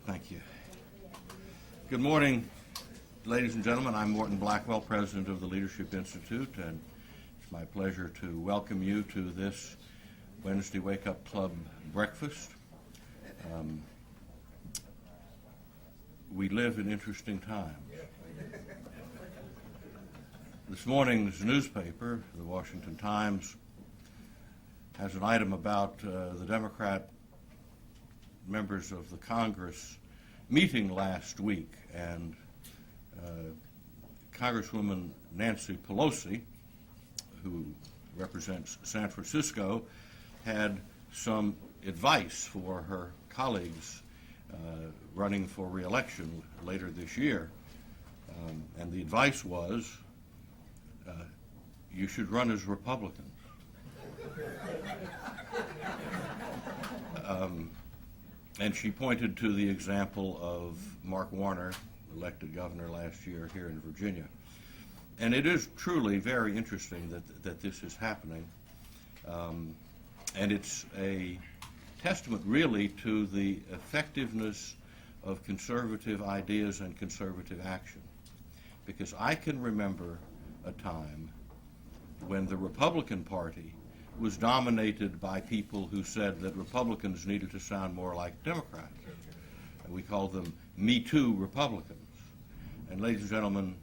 Thank you. Good morning, ladies and gentlemen. I'm Morton Blackwell, president of the Leadership Institute, and it's my pleasure to welcome you to this Wednesday Wake Up Club breakfast. We live in interesting times. This morning's newspaper, the Washington Times, has an item about the Democrat members of the Congress meeting last week, and Congresswoman Nancy Pelosi, who represents San Francisco, had some advice for her colleagues running for re-election later this year. And the advice was, you should run as Republicans. And she pointed to the example of Mark Warner, elected governor last year here in Virginia. And it is truly very interesting that this is happening. And it's a testament really to the effectiveness of conservative ideas and conservative action. Because I can remember a time when the Republican Party was dominated by people who said that Republicans needed to sound more like Democrats. And we called them Me Too Republicans. And ladies and gentlemen,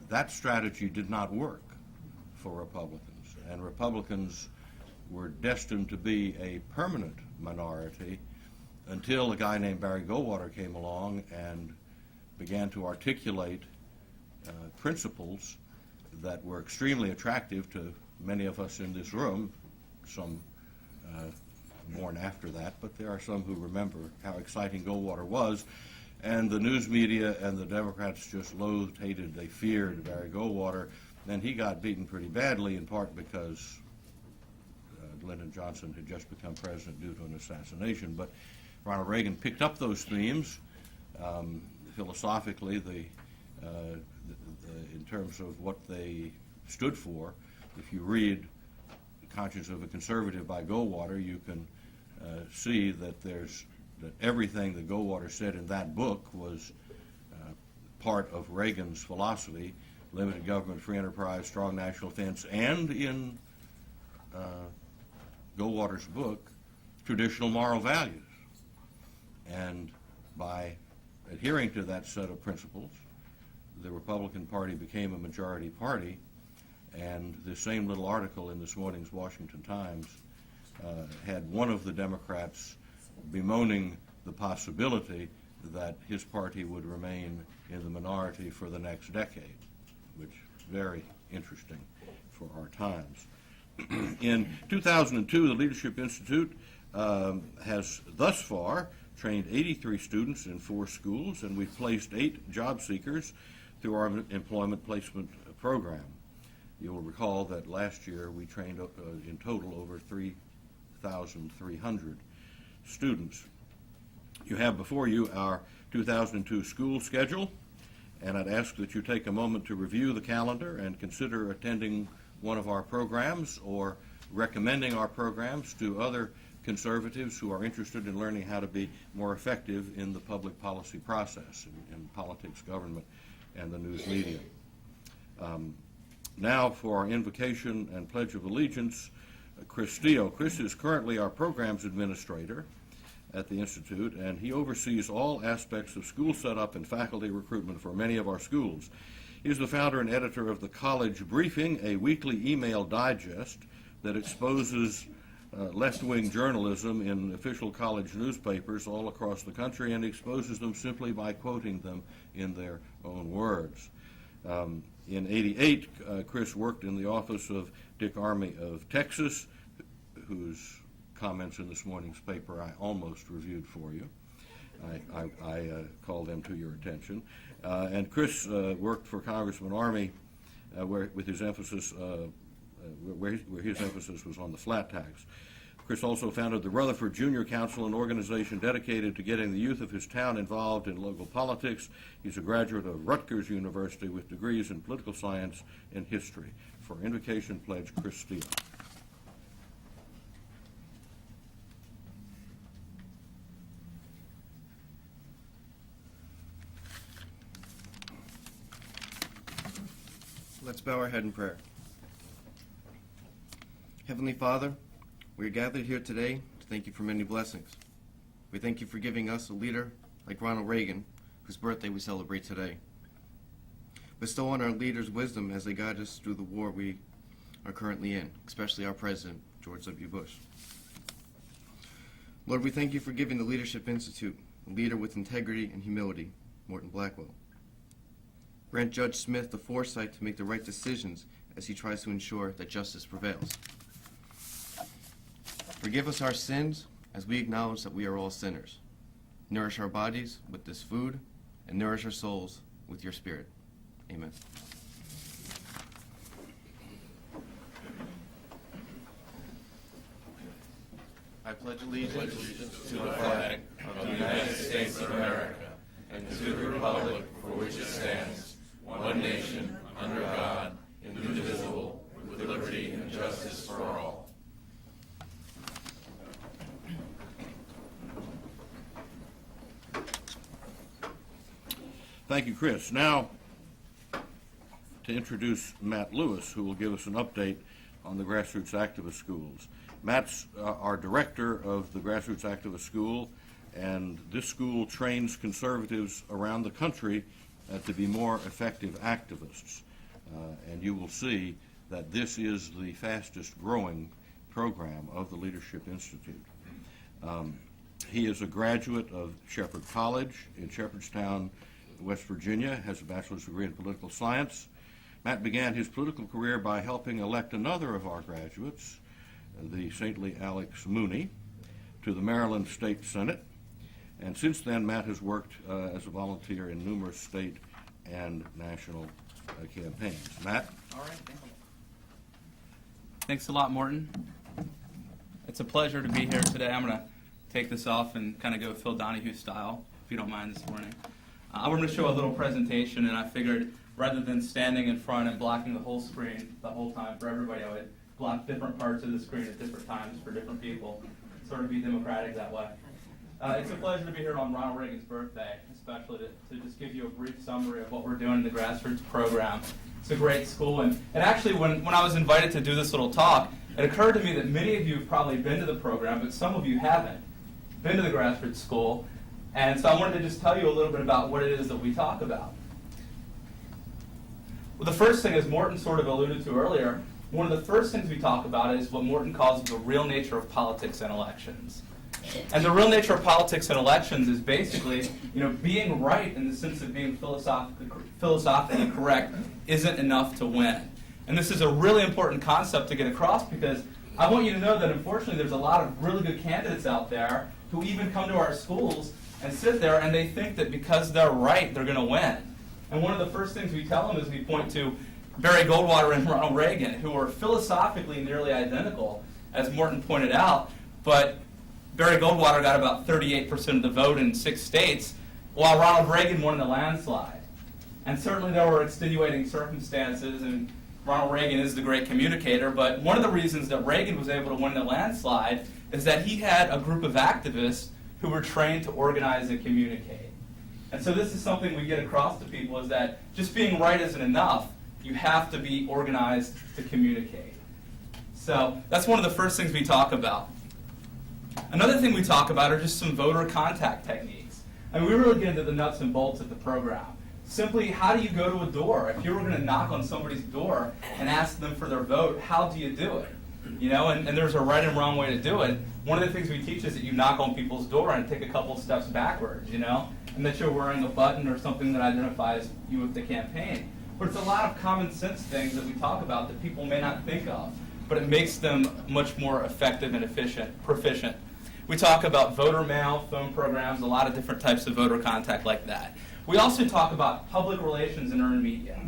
that strategy did not work for Republicans. And Republicans were destined to be a permanent minority until a guy named Barry Goldwater came along and began to articulate principles that were extremely attractive to many of us in this room, some born after that, but there are some who remember how exciting Goldwater was. And the news media and the Democrats just loathed, hated, they feared Barry Goldwater. And he got beaten pretty badly, in part because Lyndon Johnson had just become president due to an assassination. But Ronald Reagan picked up those themes philosophically, in terms of what they stood for. If you read The Conscience of a Conservative by Goldwater, you can see that that everything that Goldwater said in that book was part of Reagan's philosophy: limited government, free enterprise, strong national defense, and in Goldwater's book, traditional moral values. And by adhering to that set of principles, the Republican Party became a majority party. And the same little article in this morning's Washington Times had one of the Democrats bemoaning the possibility that his party would remain in the minority for the next decade, which is very interesting for our times. In 2002, the Leadership Institute has thus far trained 83 students in 4 schools, and we've placed 8 job seekers through our employment placement program. You'll recall that last year we trained in total over 3,300 students. You have before you our 2002 school schedule, and I'd ask that you take a moment to review the calendar and consider attending one of our programs or recommending our programs to other conservatives who are interested in learning how to be more effective in the public policy process, in politics, government, and the news media. Now for our invocation and Pledge of Allegiance, Chris Steele. Chris is currently our programs administrator at the Institute, and he oversees all aspects of school setup and faculty recruitment for many of our schools. He's the founder and editor of the College Briefing, a weekly email digest that exposes left-wing journalism in official college newspapers all across the country and exposes them simply by quoting them in their own words. In '88, Chris worked in the office of Dick Armey of Texas, whose comments in this morning's paper I almost reviewed for you. I call them to your attention. And Chris worked for Congressman Armey, where his emphasis was on the flat tax. Chris also founded the Rutherford Junior Council, an organization dedicated to getting the youth of his town involved in local politics. He's a graduate of Rutgers University with degrees in political science and history. For invocation pledge, Chris Steele. Let's bow our head in prayer. Heavenly Father, we are gathered here today to thank you for many blessings. We thank you for giving us a leader like Ronald Reagan, whose birthday we celebrate today. Bestow on our leaders wisdom as they guide us through the war we are currently in, especially our President, George W. Bush. Lord, we thank you for giving the Leadership Institute a leader with integrity and humility, Morton Blackwell. Grant Judge Smith the foresight to make the right decisions as he tries to ensure that justice prevails. Forgive us our sins as we acknowledge that we are all sinners. Nourish our bodies with this food and nourish our souls with your Spirit. Amen. I pledge allegiance to the flag of the United States of America and to the republic for which it stands, one nation, under God, indivisible, with liberty and justice for all. Thank you, Chris. Now, to introduce Matt Lewis, who will give us an update on the Grassroots Activist Schools. Matt's our director of the Grassroots Activist School, and this school trains conservatives around the country to be more effective activists. And you will see that this is the fastest growing program of the Leadership Institute. He is a graduate of Shepherd College in Shepherdstown, West Virginia, has a bachelor's degree in political science. Matt began his political career by helping elect another of our graduates, the saintly Alex Mooney, to the Maryland State Senate. And since then, Matt has worked as a volunteer in numerous state and national campaigns. Matt? All right, thank you. Thanks a lot, Morton. It's a pleasure to be here today. I'm going to take this off and kind of go Phil Donahue style, if you don't mind this morning. I'm going to show a little presentation, and I figured rather than standing in front and blocking the whole screen the whole time for everybody, I would block different parts of the screen at different times for different people, sort of be democratic that way. It's a pleasure to be here on Ronald Reagan's birthday, especially to just give you a brief summary of what we're doing in the Grassroots program. It's a great school, and actually when I was invited to do this little talk, it occurred to me that many of you have probably been to the program, but some of you haven't been to the Grassroots school, and so I wanted to just tell you a little bit about what it is that we talk about. Well, the first thing, as Morton sort of alluded to earlier, one of the first things we talk about is what Morton calls the real nature of politics and elections. And the real nature of politics and elections is basically, being right in the sense of being philosophically correct isn't enough to win. And this is a really important concept to get across because I want you to know that unfortunately there's a lot of really good candidates out there who even come to our schools and sit there and they think that because they're right, they're going to win. And one of the first things we tell them is we point to Barry Goldwater and Ronald Reagan, who are philosophically nearly identical, as Morton pointed out, but Barry Goldwater got about 38% of the vote in 6 states, while Ronald Reagan won in a landslide. And certainly there were extenuating circumstances, and Ronald Reagan is the great communicator, but one of the reasons that Reagan was able to win in a landslide is that he had a group of activists who were trained to organize and communicate. And so this is something we get across to people, is that just being right isn't enough. You have to be organized to communicate. So that's one of the first things we talk about. Another thing we talk about are just some voter contact techniques. And we really get into the nuts and bolts of the program. Simply, how do you go to a door? If you were going to knock on somebody's door and ask them for their vote, how do you do it? And there's a right and wrong way to do it. One of the things we teach is that you knock on people's door and take a couple steps backwards, and that you're wearing a button or something that identifies you with the campaign. But it's a lot of common sense things that we talk about that people may not think of, but it makes them much more effective and proficient. We talk about voter mail, phone programs, a lot of different types of voter contact like that. We also talk about public relations and earned media.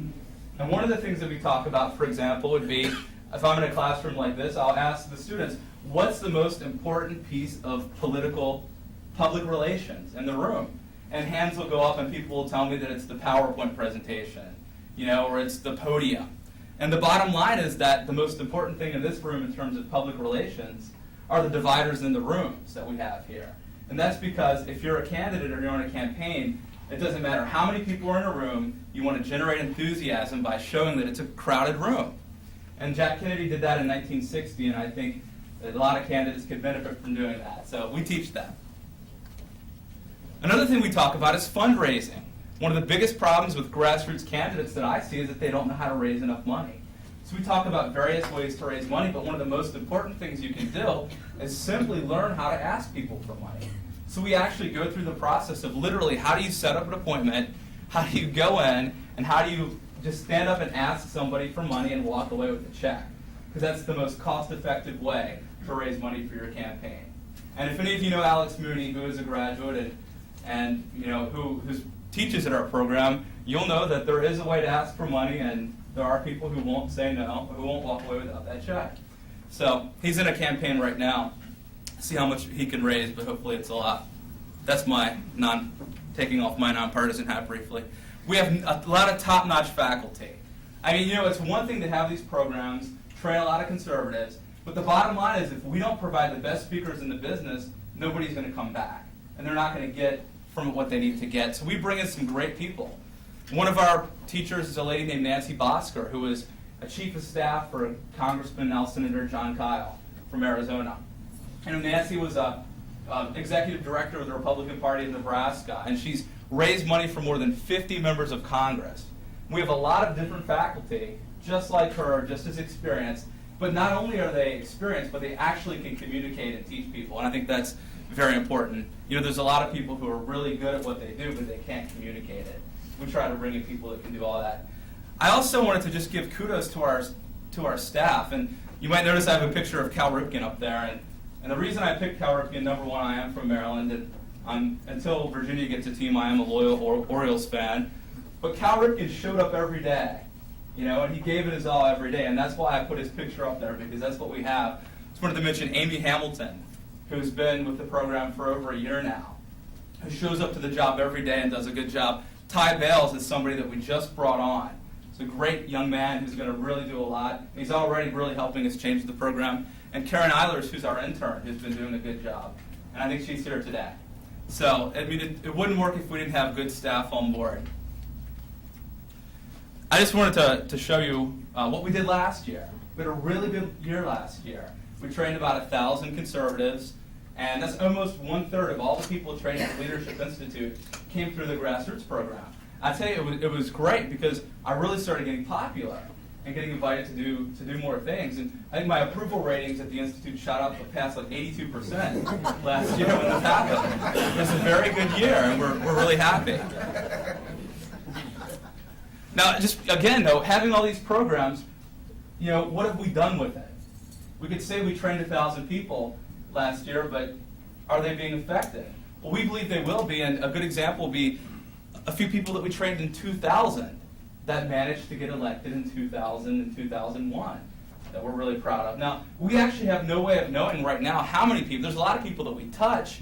And one of the things that we talk about, for example, would be, if I'm in a classroom like this, I'll ask the students, what's the most important piece of political public relations in the room? And hands will go up and people will tell me that it's the PowerPoint presentation, or it's the podium. And the bottom line is that the most important thing in this room in terms of public relations are the dividers in the rooms that we have here. And that's because if you're a candidate or you're on a campaign, It doesn't matter how many people are in a room, you want to generate enthusiasm by showing that it's a crowded room. And Jack Kennedy did that in 1960, and I think a lot of candidates could benefit from doing that. So we teach that. Another thing we talk about is fundraising. One of the biggest problems with grassroots candidates that I see is that they don't know how to raise enough money. So we talk about various ways to raise money, but one of the most important things you can do is simply learn how to ask people for money. So we actually go through the process of literally how do you set up an appointment, how do you go in, and how do you just stand up and ask somebody for money and walk away with a check. Because that's the most cost-effective way to raise money for your campaign. And if any of you know Alex Mooney, who is a graduate and you know who teaches at our program, you'll know that there is a way to ask for money, and there are people who won't say no, who won't walk away without that check. So he's in a campaign right now. See how much he can raise, but hopefully it's a lot. That's my taking off my nonpartisan hat briefly. We have a lot of top-notch faculty. I mean, you know, it's one thing to have these programs, train a lot of conservatives, but the bottom line is if we don't provide the best speakers in the business, nobody's going to come back, and they're not going to get from what they need to get. So we bring in some great people. One of our teachers is a lady named Nancy Bosker, who is a chief of staff for Congressman now Senator John Kyle from Arizona. And Nancy was a executive director of the Republican Party of Nebraska, and she's raised money for more than 50 members of Congress. We have a lot of different faculty, just like her, just as experienced, but not only are they experienced, but they actually can communicate and teach people, and I think that's very important. You know, there's a lot of people who are really good at what they do, but they can't communicate it. We try to bring in people that can do all that. I also wanted to just give kudos to our staff, and you might notice I have a picture of Cal Ripken up there, and the reason I picked Cal Ripken, number one, I am from Maryland, and until Virginia gets a team, I am a loyal Orioles fan. But Cal Ripken showed up every day, you know, and he gave it his all every day, and that's why I put his picture up there, because that's what we have. Just wanted to mention Amy Hamilton, who's been with the program for over a year now, who shows up to the job every day and does a good job. Ty Bales is somebody that we just brought on. He's a great young man who's going to really do a lot. He's already really helping us change the program. And Karen Eilers, who's our intern, who's been doing a good job. And I think she's here today. So, I mean, it wouldn't work if we didn't have good staff on board. I just wanted to show you what we did last year. We had a really good year last year. We trained about 1,000 conservatives, and that's almost 1/3 of all the people trained at the Leadership Institute came through the grassroots program. I tell you, it was great because I really started getting popular and getting invited to do more things. And I think my approval ratings at the Institute shot up past like 82% last year when this happened. It was a very good year, and we're really happy. Now, just again, though, having all these programs, you know, what have we done with it? We could say we trained 1,000 people last year, but are they being effective? Well, we believe they will be, and a good example will be a few people that we trained in 2000 that managed to get elected in 2000 and 2001 that we're really proud of. Now, we actually have no way of knowing right now how many people. There's a lot of people that we touch,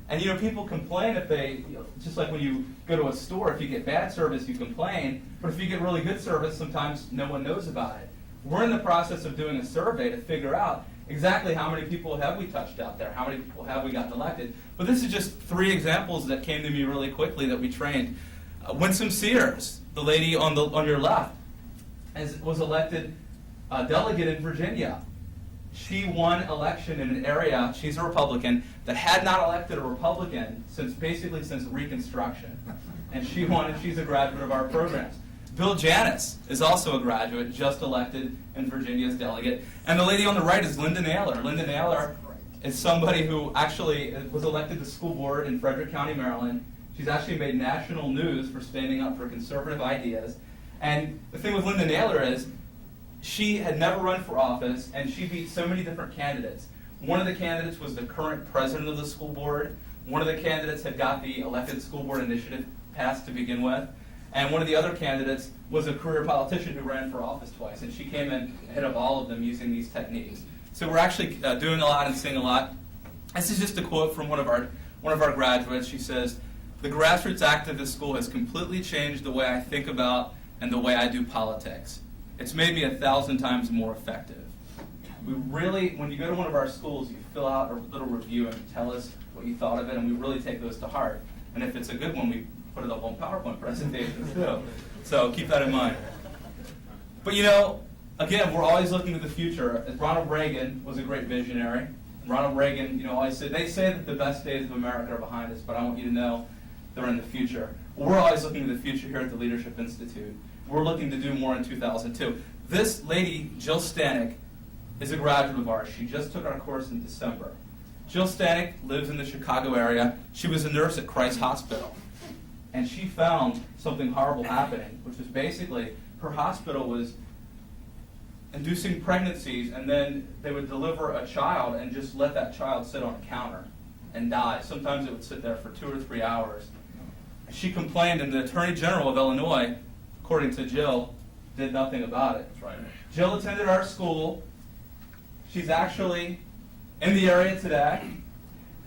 and you know, people complain if they, you know, just like when you go to a store, if you get bad service, you complain, but if you get really good service, sometimes no one knows about it. We're in the process of doing a survey to figure out exactly how many people have we touched out there, how many people have we gotten elected. But this is just 3 examples that came to me really quickly that we trained. Winsome Sears, the lady on your left, was elected delegate in Virginia. She won election in an area, she's a Republican, that had not elected a Republican since Reconstruction. And she won, and she's a graduate of our programs. Bill Janis is also a graduate, just elected in Virginia as delegate. And the lady on the right is Linda Naylor. Linda Naylor is somebody who actually was elected to school board in Frederick County, Maryland. She's actually made national news for standing up for conservative ideas. And the thing with Linda Naylor is she had never run for office, and she beat so many different candidates. One of the candidates was the current president of the school board. One of the candidates had got the elected school board initiative passed to begin with. And one of the other candidates was a career politician who ran for office twice, and she came in ahead of all of them using these techniques. So we're actually doing a lot and seeing a lot. This is just a quote from one of our graduates. She says, "The grassroots activist school has completely changed the way I think about and the way I do politics. It's made me 1,000 times more effective." We really, when you go to one of our schools, you fill out a little review and tell us what you thought of it, and we really take those to heart. And if it's a good one, we put put it up on PowerPoint presentations too. So keep that in mind. But you know, again, we're always looking to the future. Ronald Reagan was a great visionary. Ronald Reagan, you know, always said, they say that the best days of America are behind us, but I want you to know they're in the future. We're always looking to the future here at the Leadership Institute. We're looking to do more in 2002. This lady, Jill Stanek, is a graduate of ours. She just took our course in December. Jill Stanek lives in the Chicago area. She was a nurse at Christ Hospital. And she found something horrible happening, which was basically her hospital was inducing pregnancies, and then they would deliver a child and just let that child sit on a counter and die. Sometimes it would sit there for 2 or 3 hours. And she complained, and the Attorney General of Illinois, according to Jill, did nothing about it. That's right. Jill attended our school. She's actually in the area today,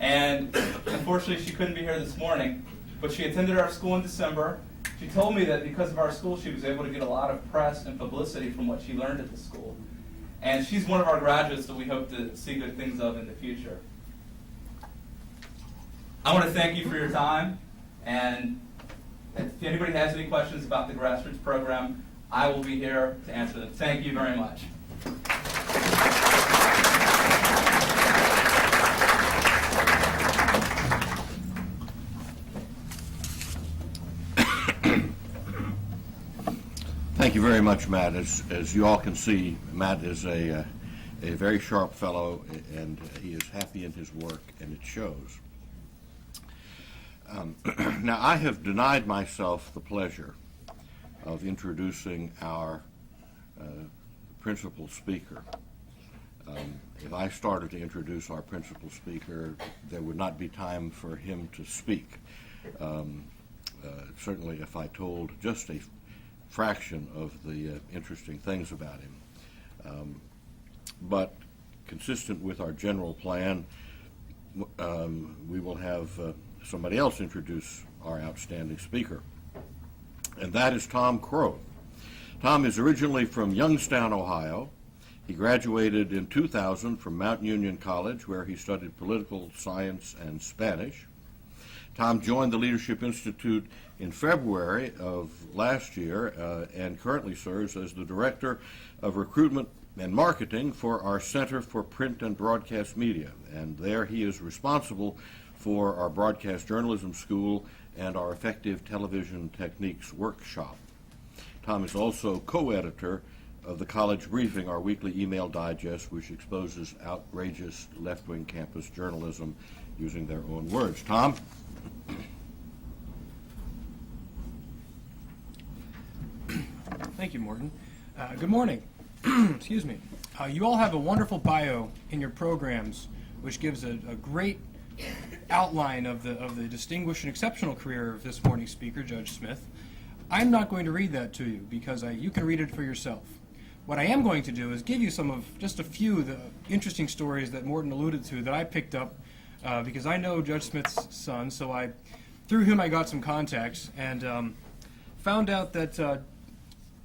and unfortunately she couldn't be here this morning, but she attended our school in December. She told me that because of our school, she was able to get a lot of press and publicity from what she learned at the school. And she's one of our graduates that we hope to see good things of in the future. I want to thank you for your time, and if anybody has any questions about the grassroots program, I will be here to answer them. Thank you very much. Thank you very much, Matt. As you all can see, Matt is a very sharp fellow, and he is happy in his work, and it shows. Now, I have denied myself the pleasure of introducing our principal speaker. If I started to introduce our principal speaker, there would not be time for him to speak. Certainly, if I told just a fraction of the interesting things about him. But consistent with our general plan, we will have somebody else introduce our outstanding speaker, and that is Tom Crow. Tom is originally from Youngstown, Ohio. He graduated in 2000 from Mount Union College, where he studied political science and Spanish. Tom joined the Leadership Institute in February of last year and currently serves as the Director of Recruitment and Marketing for our Center for Print and Broadcast Media. And there he is responsible for our Broadcast Journalism School and our Effective Television Techniques Workshop. Tom is also co-editor of the College Briefing, our weekly email digest, which exposes outrageous left-wing campus journalism using their own words. Tom? Thank you, Morton. Good morning. Excuse me. You all have a wonderful bio in your programs, which gives a great outline of the distinguished and exceptional career of this morning's speaker, Judge Smith. I'm not going to read that to you because you can read it for yourself. What I am going to do is give you just a few of the interesting stories that Morton alluded to that I picked up because I know Judge Smith's son, so through him I got some contacts and found out that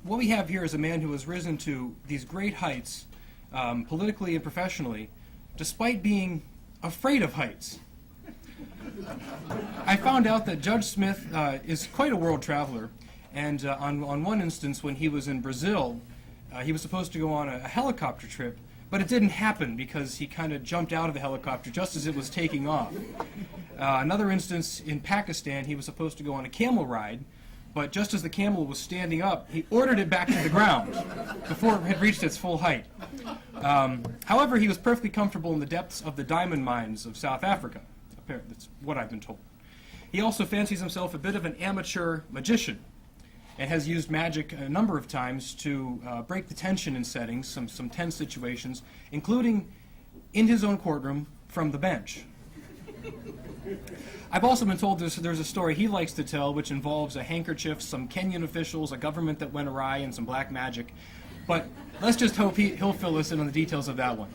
what we have here is a man who has risen to these great heights politically and professionally, despite being afraid of heights. I found out that Judge Smith is quite a world traveler, and on one instance when he was in Brazil, he was supposed to go on a helicopter trip, but it didn't happen because he kind of jumped out of the helicopter just as it was taking off. Another instance in Pakistan, he was supposed to go on a camel ride, but just as the camel was standing up, he ordered it back to the ground before it had reached its full height. However, he was perfectly comfortable in the depths of the diamond mines of South Africa. That's what I've been told. He also fancies himself a bit of an amateur magician and has used magic a number of times to break the tension in settings, some tense situations, including in his own courtroom from the bench. I've also been told there's a story he likes to tell which involves a handkerchief, some Kenyan officials, a government that went awry, and some black magic. But let's just hope he'll fill us in on the details of that one.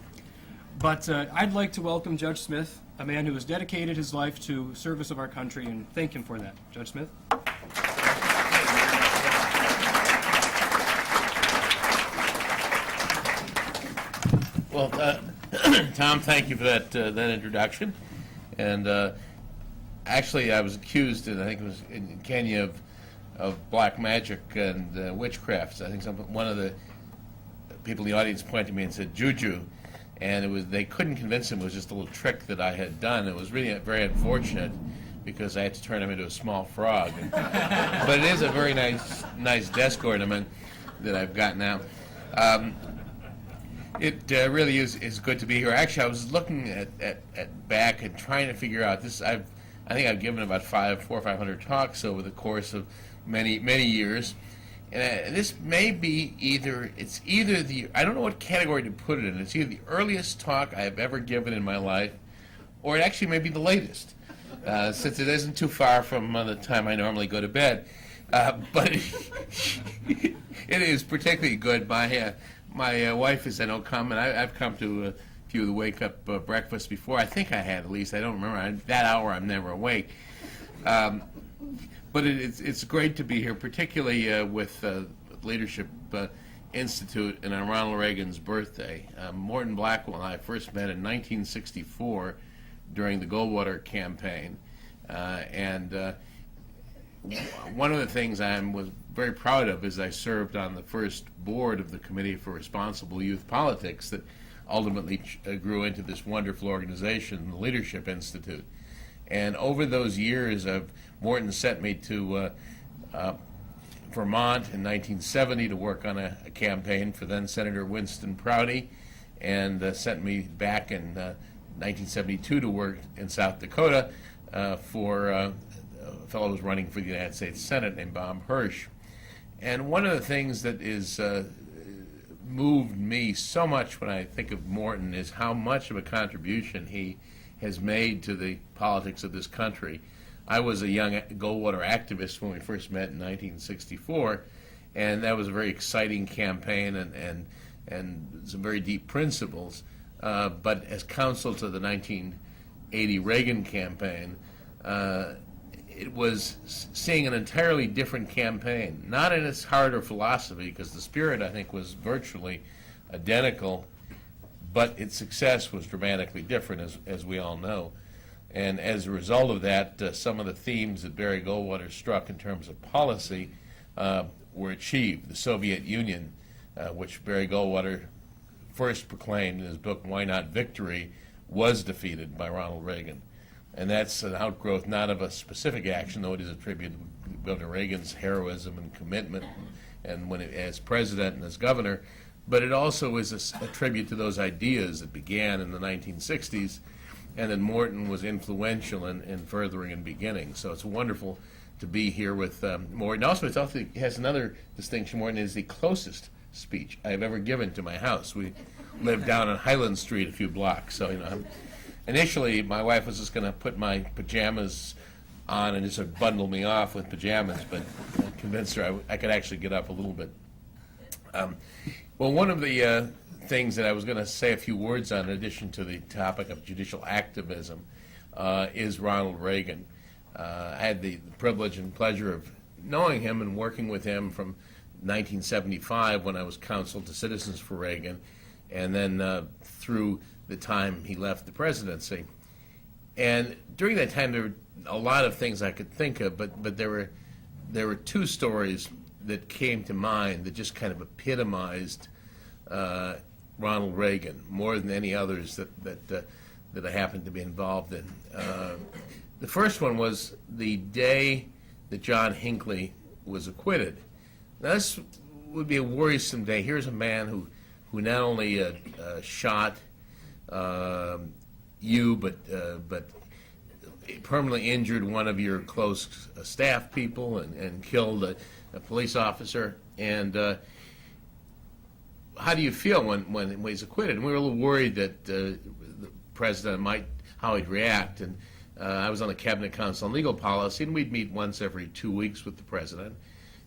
But I'd like to welcome Judge Smith, a man who has dedicated his life to service of our country, and thank him for that. Judge Smith? Well, Tom, thank you for that introduction. And actually, I was accused, and I think it was in Kenya, of black magic and witchcraft. I think one of the people in the audience pointed to me and said juju, and they couldn't convince him it was just a little trick that I had done. It was really very unfortunate because I had to turn him into a small frog. But it is a very nice desk ornament that I've got now. It really is good to be here. Actually, I was looking at back and trying to figure out this. I think I've given about 400 or 500 talks over the course of many years, and this may be either the, I don't know what category to put it in. It's either the earliest talk I have ever given in my life, or it actually may be the latest, since it isn't too far from the time I normally go to bed. But it is particularly good. My wife is, I know, come, and I've come to a few of the wake-up breakfasts before. I think I had, at least. I don't remember. That hour, I'm never awake. But it's great to be here, particularly with Leadership Institute and on Ronald Reagan's birthday. Morton Blackwell and I first met in 1964 during the Goldwater campaign. And one of the things I was very proud of is I served on the first board of the Committee for Responsible Youth Politics that ultimately grew into this wonderful organization, the Leadership Institute. And over those years, Morton sent me to Vermont in 1970 to work on a campaign for then Senator Winston Prouty, and sent me back in 1972 to work in South Dakota for a fellow who was running for the United States Senate named Bob Hirsch. And one of the things that is moved me so much when I think of Morton is how much of a contribution he has made to the politics of this country. I was a young Goldwater activist when we first met in 1964, and that was a very exciting campaign and some very deep principles. But as counsel to the 1980 Reagan campaign, it was seeing an entirely different campaign, not in its heart or philosophy, because the spirit, I think, was virtually identical, but its success was dramatically different, as we all know. And as a result of that, some of the themes that Barry Goldwater struck in terms of policy were achieved. The Soviet Union, which Barry Goldwater first proclaimed in his book, Why Not Victory, was defeated by Ronald Reagan. And that's an outgrowth not of a specific action, though it is a tribute to Governor Reagan's heroism and commitment and as president and as governor, but it also is a tribute to those ideas that began in the 1960s and that Morton was influential in furthering and beginning. So it's wonderful to be here with Morton. Also, it has another distinction. Morton is the closest speech I've ever given to my house. We live down on Highland Street a few blocks, so initially, my wife was just going to put my pajamas on and just sort of bundle me off with pajamas, but I convinced her I could actually get up a little bit. Well, one of the things that I was going to say a few words on, in addition to the topic of judicial activism, is Ronald Reagan. I had the privilege and pleasure of knowing him and working with him from 1975 when I was counsel to Citizens for Reagan, and then through the time he left the presidency. And during that time, there were a lot of things I could think of, but there were two stories that came to mind that just kind of epitomized Ronald Reagan more than any others that I happened to be involved in. The first one was the day that John Hinckley was acquitted. Now, this would be a worrisome day. Here's a man who not only shot you, but permanently injured one of your close staff people and killed a police officer. And how do you feel when he's acquitted? And we were a little worried that the president how he'd react. And I was on the Cabinet Council on Legal Policy, and we'd meet once every 2 weeks with the president.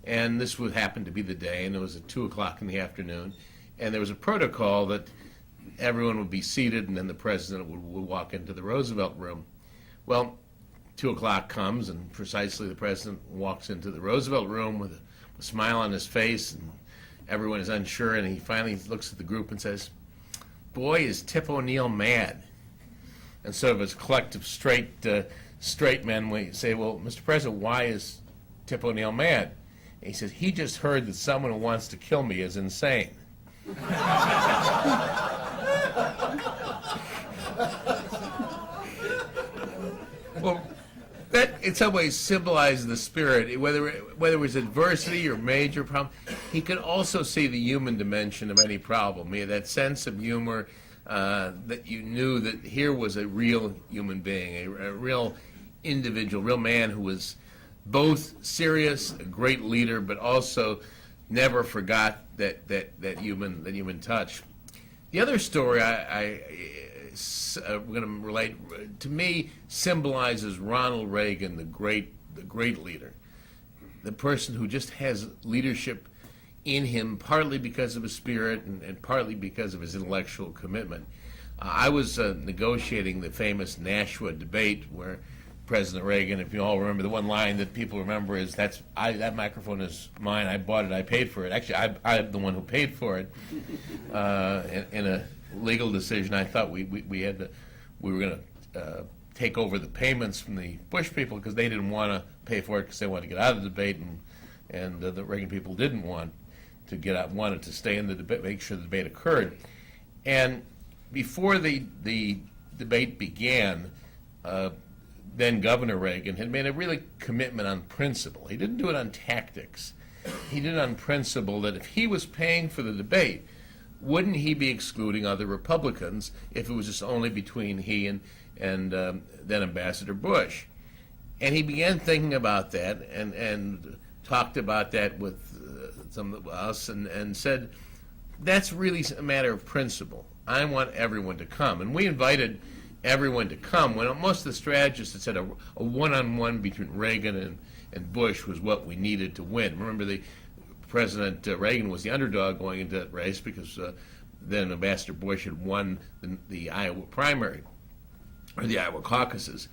And this would happen to be the day, and it was at 2 o'clock in the afternoon. And there was a protocol that everyone would be seated, and then the president would walk into the Roosevelt room. Well, 2 o'clock comes, and precisely the president walks into the Roosevelt room with a smile on his face, and everyone is unsure, and he finally looks at the group and says, "Boy, is Tip O'Neill mad." And sort of his collective straight straight men, we say, well, Mr. President, why is Tip O'Neill mad? And he says, he just heard that someone who wants to kill me is insane. Well, that in some ways symbolizes the spirit. Whether it was adversity or major problem, he could also see the human dimension of any problem. He had that sense of humor that you knew that here was a real human being, a real individual, real man who was both serious, a great leader, but also never forgot that human touch. The other story I'm going to relate, to me, symbolizes Ronald Reagan, the great leader, the person who just has leadership in him, partly because of his spirit and partly because of his intellectual commitment. I was negotiating the famous Nashua debate where President Reagan, if you all remember, the one line that people remember is, that microphone is mine, I bought it, I paid for it. Actually, I'm the one who paid for it in a legal decision. I thought we were going to take over the payments from the Bush people because they didn't want to pay for it because they wanted to get out of the debate, and the Reagan people didn't want to get out, wanted to stay in the debate, make sure the debate occurred. And before the debate began, then Governor Reagan had made a really commitment on principle. He didn't do it on tactics. He did it on principle that if he was paying for the debate, wouldn't he be excluding other Republicans if it was just only between he and then Ambassador Bush? And he began thinking about that and talked about that with some of us and said, that's really a matter of principle. I want everyone to come. And we invited everyone to come when most of the strategists had said a one-on-one between Reagan and Bush was what we needed to win. Remember, President Reagan was the underdog going into that race because then Ambassador Bush had won the Iowa primary, or the Iowa caucuses.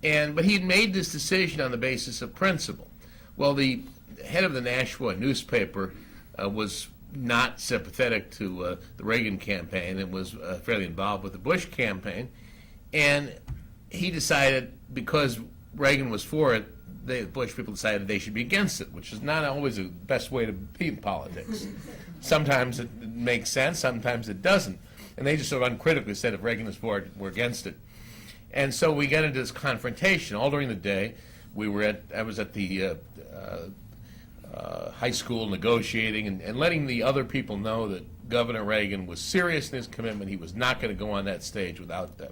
But he had made this decision on the basis of principle. Well, the head of the Nashua newspaper was not sympathetic to the Reagan campaign and was fairly involved with the Bush campaign. And he decided, because Reagan was for it, the Bush people decided they should be against it, which is not always the best way to be in politics. Sometimes it makes sense, sometimes it doesn't. And they just sort of uncritically said, if Reagan is for it, we're against it. And so we got into this confrontation all during the day. I was at the high school negotiating and letting the other people know that Governor Reagan was serious in his commitment. He was not going to go on that stage without them.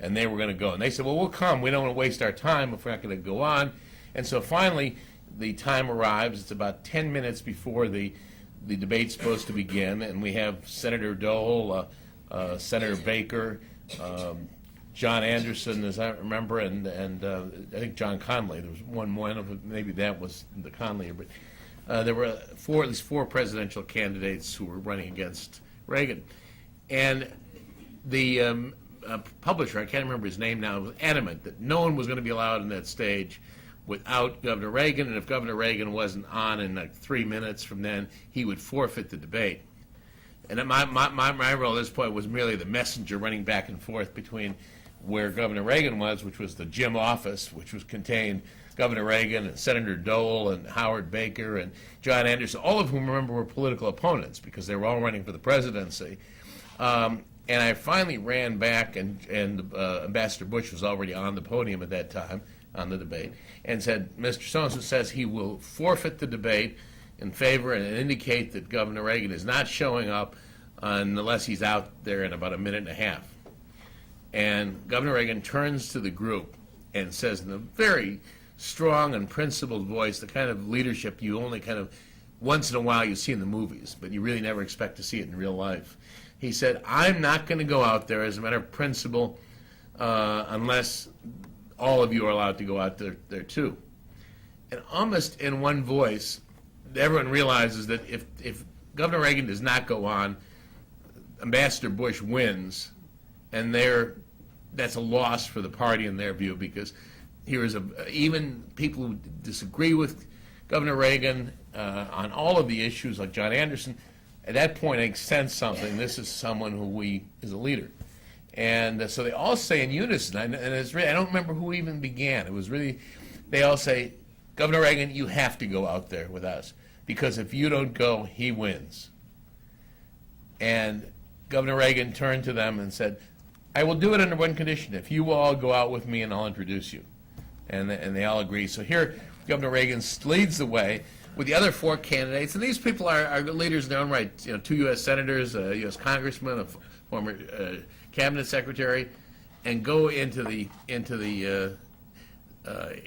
And they were going to go. And they said, well, we'll come. We don't want to waste our time if we're not going to go on. And so finally, the time arrives. It's about 10 minutes before the debate's supposed to begin. And we have Senator Dole, Senator Baker, John Anderson, as I remember, and I think John Conley. There was one more, maybe that was the Conley. But there were at least four presidential candidates who were running against Reagan. And the publisher, I can't remember his name now, was adamant that no one was going to be allowed on that stage without Governor Reagan, and if Governor Reagan wasn't on in like 3 minutes from then, he would forfeit the debate. And my role at this point was merely the messenger running back and forth between where Governor Reagan was, which was the gym office, which contained Governor Reagan and Senator Dole and Howard Baker and John Anderson, all of whom, remember, were political opponents because they were all running for the presidency. And I finally ran back, and Ambassador Bush was already on the podium at that time on the debate, and said, Mr. So-and-so says he will forfeit the debate in favor and indicate that Governor Reagan is not showing up unless he's out there in about a minute and a half. And Governor Reagan turns to the group and says in a very strong and principled voice, the kind of leadership you only kind of once in a while you see in the movies, but you really never expect to see it in real life. He said, I'm not going to go out there as a matter of principle unless all of you are allowed to go out there too. And almost in one voice, everyone realizes that if Governor Reagan does not go on, Ambassador Bush wins, and that's a loss for the party in their view, because here is even people who disagree with Governor Reagan on all of the issues, like John Anderson, at that point I sense something. This is someone who is a leader. And so they all say in unison, and it's really, I don't remember who even began. It was really, they all say, Governor Reagan, you have to go out there with us, because if you don't go, he wins. And Governor Reagan turned to them and said, I will do it under one condition, if you all go out with me and I'll introduce you. And they all agree. So here, Governor Reagan leads the way with the other 4 candidates, and these people are leaders in their own right. 2 U.S. senators, a U.S. congressman, a former cabinet secretary, and go into the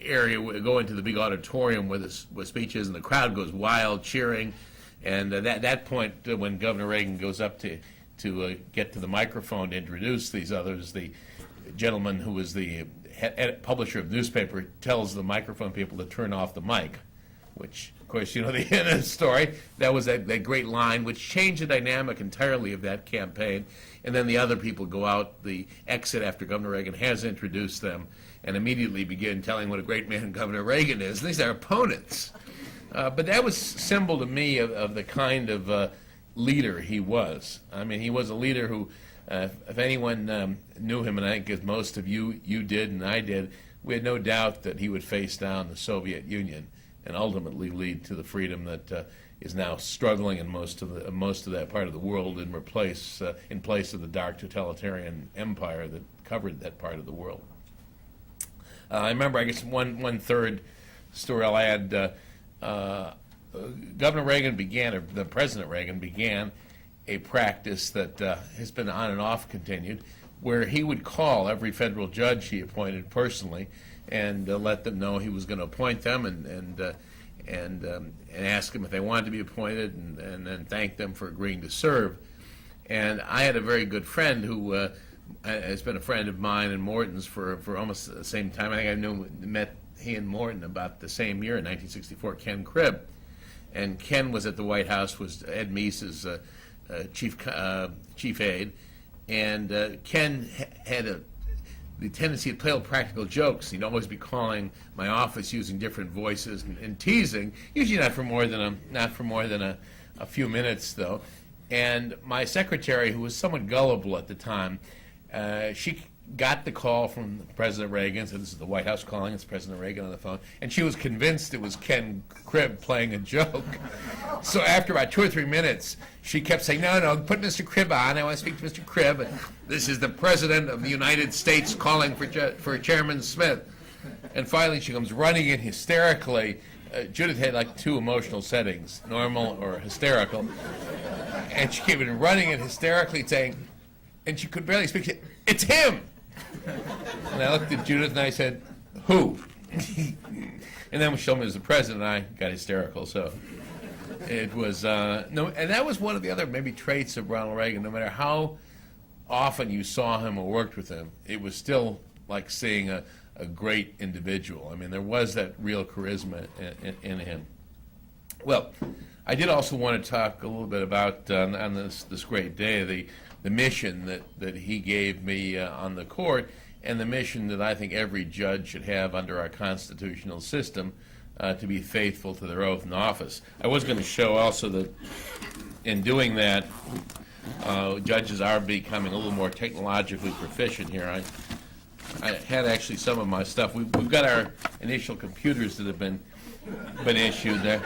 area, go into the big auditorium where the speech is, and the crowd goes wild, cheering. And at that point, when Governor Reagan goes up to get to the microphone to introduce these others, the gentleman who was the publisher of the newspaper tells the microphone people to turn off the mic, which, of course, the end of the story. That was that great line, which changed the dynamic entirely of that campaign. And then the other people go out the exit after Governor Reagan has introduced them and immediately begin telling what a great man Governor Reagan is. And these are opponents. But that was symbol to me of the kind of leader he was. I mean, he was a leader who, if anyone knew him, and I think as most of you did and I did, we had no doubt that he would face down the Soviet Union and ultimately lead to the freedom that is now struggling in most of that part of the world in place of the dark totalitarian empire that covered that part of the world. I remember, I guess, one third story I'll add. Governor Reagan began, or the President Reagan began, a practice that has been on and off continued, where he would call every federal judge he appointed personally and let them know he was going to appoint them and ask them if they wanted to be appointed and then thank them for agreeing to serve. And I had a very good friend who has been a friend of mine and Morton's for almost the same time. I think I met he and Morton about the same year in 1964, Ken Cribb. And Ken was at the White House, was Ed Meese's chief aide. And Ken had the tendency to play little practical jokes. He'd always be calling my office using different voices and teasing, usually not for more than a few minutes, though. And my secretary, who was somewhat gullible at the time, she got the call from President Reagan, said, this is the White House calling, it's President Reagan on the phone, and she was convinced it was Ken Cribb playing a joke. So after about 2 or 3 minutes, she kept saying, no, put Mr. Cribb on, I want to speak to Mr. Cribb. This is the President of the United States calling for Chairman Smith. And finally she comes running in hysterically. Judith had like 2 emotional settings, normal or hysterical. And she came in running in hysterically saying, and she could barely speak, she said, it's him! And I looked at Judith and I said, who? And then when she told me it was the president, I got hysterical. So it was, no, and that was one of the other maybe traits of Ronald Reagan. No matter how often you saw him or worked with him, it was still like seeing a great individual. I mean, there was that real charisma in him. Well, I did also want to talk a little bit about, on this great day, the mission that he gave me on the court, and the mission that I think every judge should have under our constitutional system, to be faithful to their oath in office. I was going to show also that in doing that, judges are becoming a little more technologically proficient here. I had actually some of my stuff. We've got our initial computers that have been issued. They're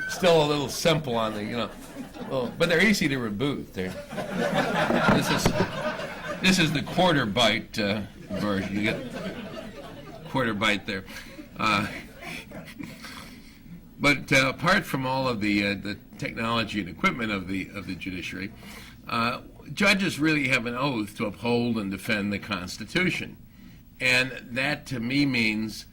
still a little simple on the, but they're easy to reboot. This is the quarter byte version. You get quarter byte there. But apart from all of the technology and equipment of the judiciary, judges really have an oath to uphold and defend the Constitution, and that to me means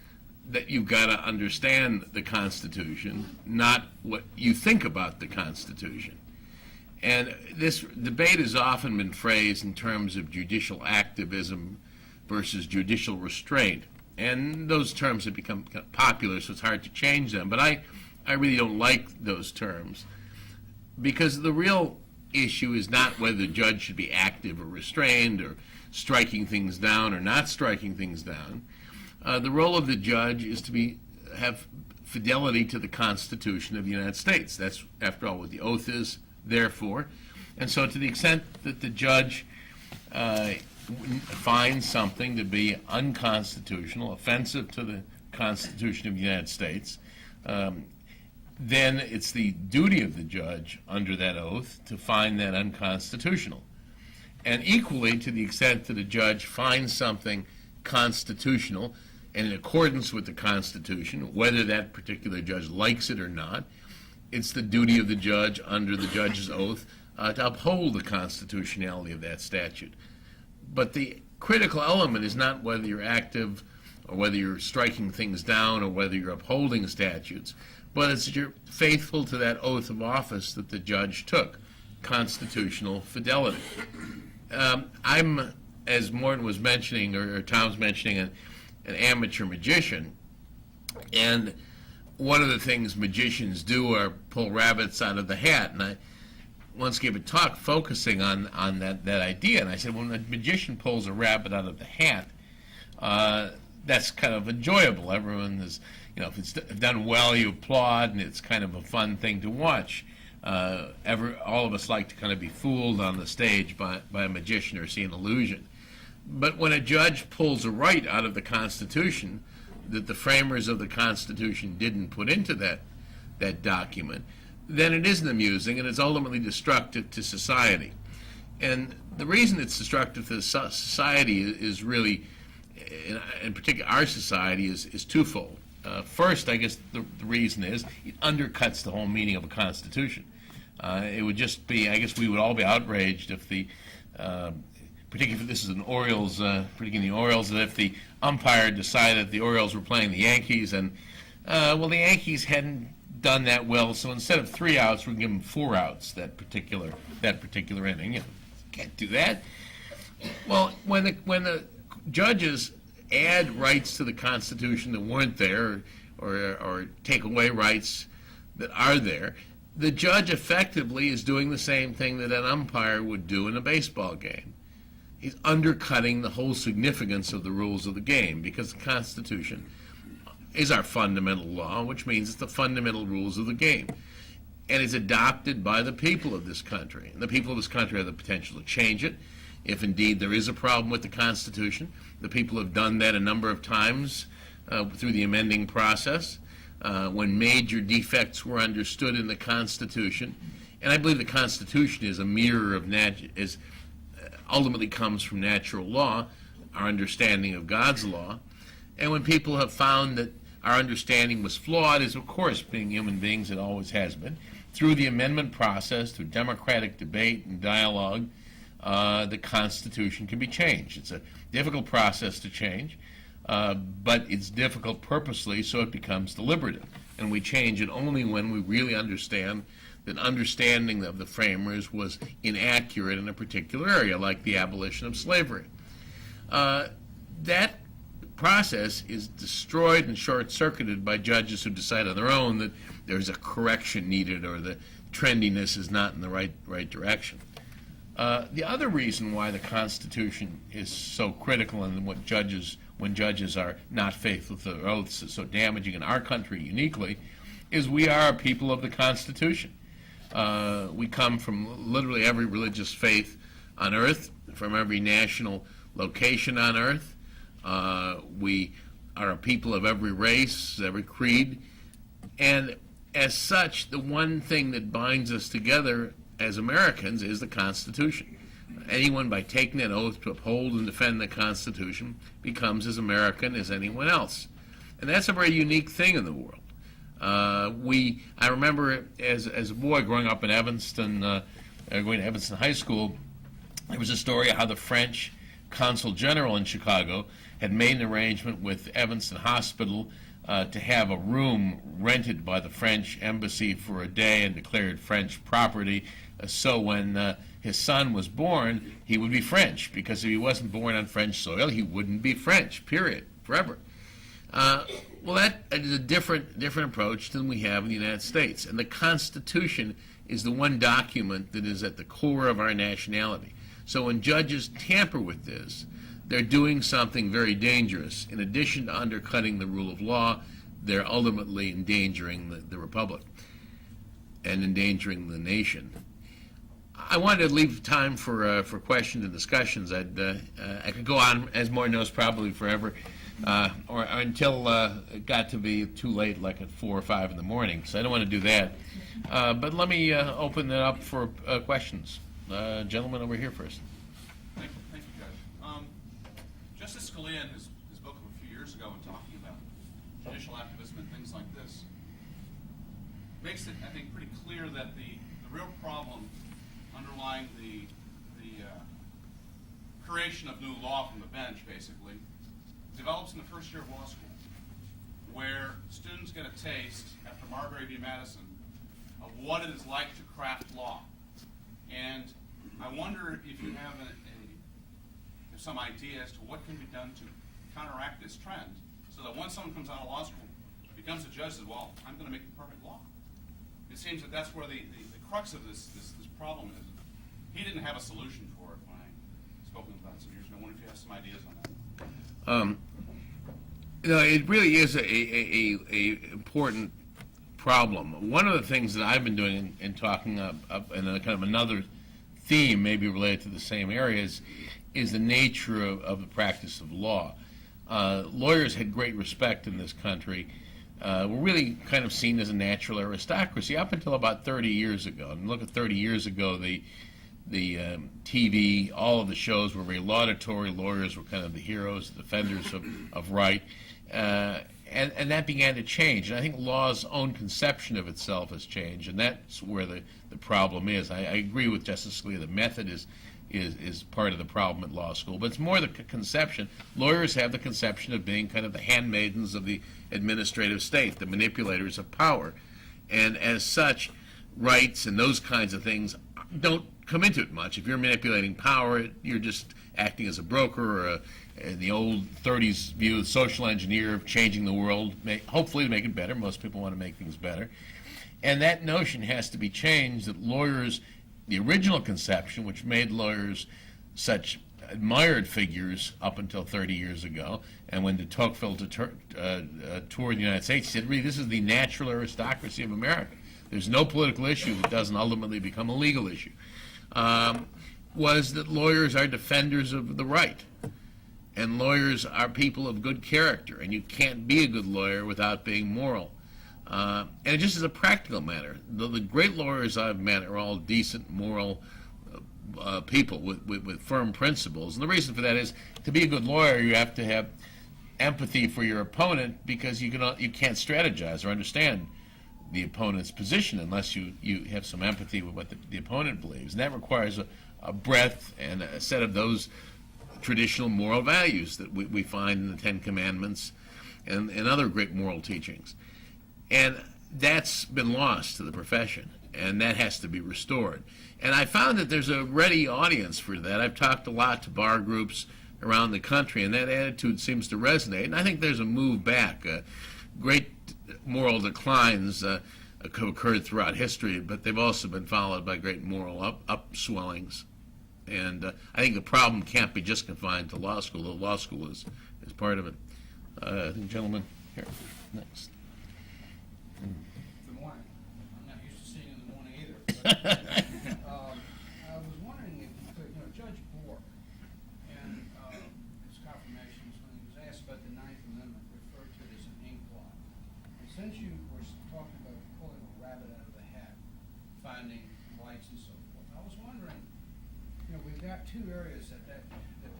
that you've got to understand the Constitution, not what you think about the Constitution. And this debate has often been phrased in terms of judicial activism versus judicial restraint. And those terms have become kind of popular, so it's hard to change them. But I really don't like those terms, because the real issue is not whether the judge should be active or restrained or striking things down or not striking things down. The role of the judge is to have fidelity to the Constitution of the United States. That's, after all, what the oath is there for. And so to the extent that the judge finds something to be unconstitutional, offensive to the Constitution of the United States, then it's the duty of the judge under that oath to find that unconstitutional. And equally, to the extent that a judge finds something constitutional and in accordance with the Constitution, whether that particular judge likes it or not, it's the duty of the judge under the judge's oath to uphold the constitutionality of that statute. But the critical element is not whether you're active or whether you're striking things down or whether you're upholding statutes, but it's that you're faithful to that oath of office that the judge took, constitutional fidelity. I'm, as Morton was mentioning, or Tom's mentioning, an amateur magician, and one of the things magicians do are pull rabbits out of the hat, and I once gave a talk focusing on that idea, and I said, when a magician pulls a rabbit out of the hat, that's kind of enjoyable. Everyone is, if it's done well, you applaud, and it's kind of a fun thing to watch. All of us like to kind of be fooled on the stage by a magician or see an illusion. But when a judge pulls a right out of the Constitution that the framers of the Constitution didn't put into that document, then it isn't amusing, and it's ultimately destructive to society. And the reason it's destructive to society is really, in particular our society, is twofold. First, I guess the reason is it undercuts the whole meaning of a constitution. It would just be, I guess we would all be outraged if particularly if this is an Orioles, particularly the Orioles, that if the umpire decided the Orioles were playing the Yankees and, the Yankees hadn't done that well, so instead of 3 outs, we can give them 4 outs that particular inning. Can't do that. Well, when the judges add rights to the Constitution that weren't there, or take away rights that are there, the judge effectively is doing the same thing that an umpire would do in a baseball game. He's undercutting the whole significance of the rules of the game, because the Constitution is our fundamental law, which means it's the fundamental rules of the game. And it's adopted by the people of this country. And the people of this country have the potential to change it, if indeed there is a problem with the Constitution. The people have done that a number of times through the amending process, when major defects were understood in the Constitution. And I believe the Constitution is a mirror of ultimately comes from natural law, our understanding of God's law. And when people have found that our understanding was flawed, as of course, being human beings, it always has been, through the amendment process, through democratic debate and dialogue, the Constitution can be changed. It's a difficult process to change, but it's difficult purposely so it becomes deliberative. And we change it only when we really understand that understanding of the framers was inaccurate in a particular area, like the abolition of slavery. That process is destroyed and short-circuited by judges who decide on their own that there's a correction needed or the trendiness is not in the right direction. The other reason why the Constitution is so critical and when judges are not faithful to their oaths is so damaging in our country uniquely is we are a people of the Constitution. We come from literally every religious faith on earth, from every national location on earth. We are a people of every race, every creed, and as such, the one thing that binds us together as Americans is the Constitution. Anyone, by taking that oath to uphold and defend the Constitution, becomes as American as anyone else. And that's a very unique thing in the world. I remember as a boy growing up in Evanston, going to Evanston High School, there was a story of how the French Consul General in Chicago had made an arrangement with Evanston Hospital to have a room rented by the French embassy for a day and declared French property, so when his son was born, he would be French, because if he wasn't born on French soil, he wouldn't be French, period, forever. Well, that is a different approach than we have in the United States, and the Constitution is the one document that is at the core of our nationality. So when judges tamper with this, they're doing something very dangerous. In addition to undercutting the rule of law, they're ultimately endangering the republic and endangering the nation. I wanted to leave time for questions and discussions. I could go on, as Morton knows, probably forever, or until it got to be too late, like at 4 or 5 in the morning. So I don't want to do that. But let me open it up for questions. Gentleman over here first. Thank you, Judge. Justice Scalia, in his book of a few years ago, in talking about judicial activism and things like this, makes it, I think, pretty clear that the real problem underlying the creation of new law from the bench, basically, develops in the first year of law school, where students get a taste, after Marbury v. Madison, of what it is like to craft law. And I wonder if you have some idea as to what can be done to counteract this trend, so that once someone comes out of law school, becomes a judge, says, well, I'm going to make the perfect law. It seems that that's where the crux of this problem is. He didn't have a solution for it when I spoke with him about it some years ago. I wonder if you have some ideas on that. It really is a important problem. One of the things that I've been doing in talking up in a kind of another theme, maybe related to the same areas, is the nature of the practice of law. Lawyers had great respect in this country. Were really kind of seen as a natural aristocracy up until about 30 years ago. And look at 30 years ago, the TV, all of the shows were very laudatory. Lawyers were kind of the heroes, the defenders of right. And that began to change. And I think law's own conception of itself has changed, and that's where the problem is. I agree with Justice Scalia. The method is part of the problem at law school, but it's more the conception. Lawyers have the conception of being kind of the handmaidens of the administrative state, the manipulators of power. And as such, rights and those kinds of things don't come into it much. If you're manipulating power, you're just acting as a broker, or in the old 30s view, a social engineer of changing the world, hopefully to make it better. Most people want to make things better. And that notion has to be changed, that lawyers, the original conception, which made lawyers such admired figures up until 30 years ago, and when de Tocqueville toured the United States, he said, really, this is the natural aristocracy of America. There's no political issue that doesn't ultimately become a legal issue. Was that lawyers are defenders of the right. And lawyers are people of good character, and you can't be a good lawyer without being moral. And just as a practical matter, the great lawyers I've met are all decent, moral people with firm principles. And the reason for that is, to be a good lawyer, you have to have empathy for your opponent, because you can't strategize or understand the opponent's position unless you have some empathy with what the opponent believes. And that requires a breadth and a set of those traditional moral values that we find in the Ten Commandments and other great moral teachings. And that's been lost to the profession, and that has to be restored. And I found that there's a ready audience for that. I've talked a lot to bar groups around the country, and that attitude seems to resonate. And I think there's a move back. Great moral declines have occurred throughout history, but they've also been followed by great moral upswellings. And I think the problem can't be just confined to law school. The law school is part of it. I think gentleman here next. Good morning. I'm not used to seeing you in the morning either. But, I was wondering if you could, Judge Bork, and his confirmations, when he was asked about the Ninth Amendment, referred to it as an ink blot. And since you were talking about pulling a rabbit out of the hat, finding rights and so forth, I was wondering, we've got two areas that